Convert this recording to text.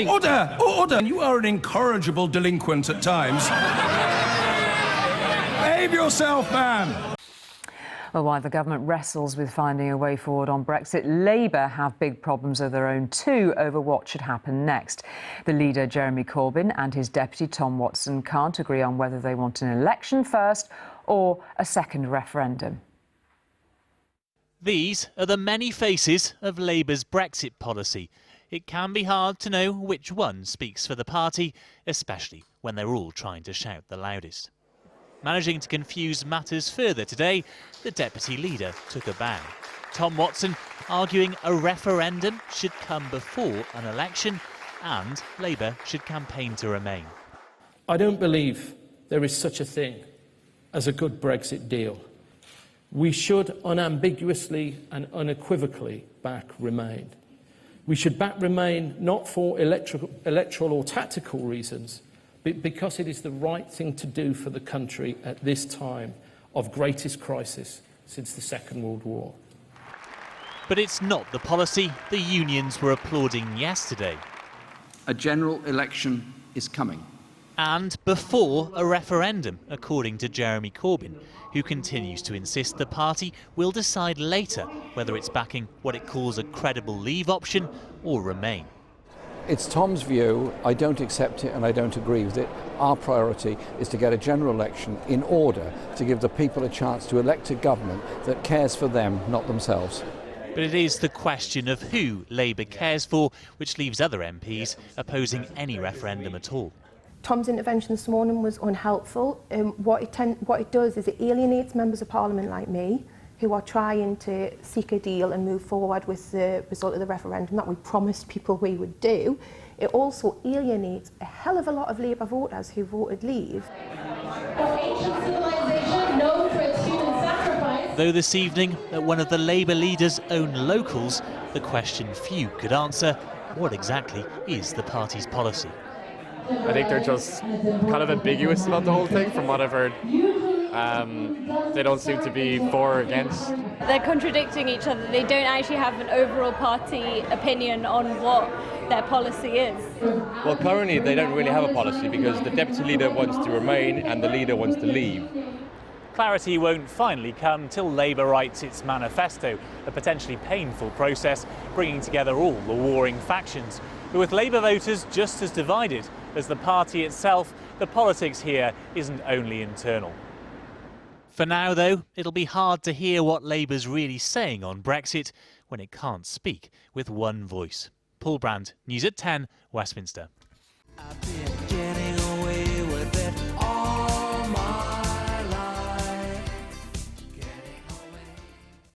Order! Order! You are an incorrigible delinquent at times. Behave yourself, man! Well, while the government wrestles with finding a way forward on Brexit, Labour have big problems of their own too over what should happen next. The leader, Jeremy Corbyn, and his deputy, Tom Watson, can't agree on whether they want an election first or a second referendum. These are the many faces of Labour's Brexit policy. It can be hard to know which one speaks for the party, especially when they're all trying to shout the loudest. Managing to confuse matters further today, the deputy leader took a bow. Tom Watson arguing a referendum should come before an election and Labour should campaign to remain. I don't believe there is such a thing as a good Brexit deal. We should unambiguously and unequivocally back Remain. We should back Remain not for electoral or tactical reasons, but because it is the right thing to do for the country at this time of greatest crisis since the Second World War. But it's not the policy the unions were applauding yesterday. A general election is coming. And before a referendum, according to Jeremy Corbyn, who continues to insist the party will decide later whether it's backing what it calls a credible leave option or remain. It's Tom's view. I don't accept it and I don't agree with it. Our priority is to get a general election in order to give the people a chance to elect a government that cares for them, not themselves. But it is the question of who Labour cares for which leaves other MPs opposing any referendum at all. Tom's intervention this morning was unhelpful. What it does is it alienates members of Parliament like me who are trying to seek a deal and move forward with the result of the referendum that we promised people we would do. It also alienates a hell of a lot of Labour voters who voted leave. Though this evening, at one of the Labour leader's own locals, the question few could answer: what exactly is the party's policy? I think they're just kind of ambiguous about the whole thing from what I've heard. They don't seem to be for or against. They're contradicting each other. They don't actually have an overall party opinion on what their policy is. Well, currently they don't really have a policy because the deputy leader wants to remain and the leader wants to leave. Clarity won't finally come till Labour writes its manifesto, a potentially painful process bringing together all the warring factions. But with Labour voters just as divided as the party itself, the politics here isn't only internal. For now, though, it'll be hard to hear what Labour's really saying on Brexit when it can't speak with one voice. Paul Brand, News at 10, Westminster.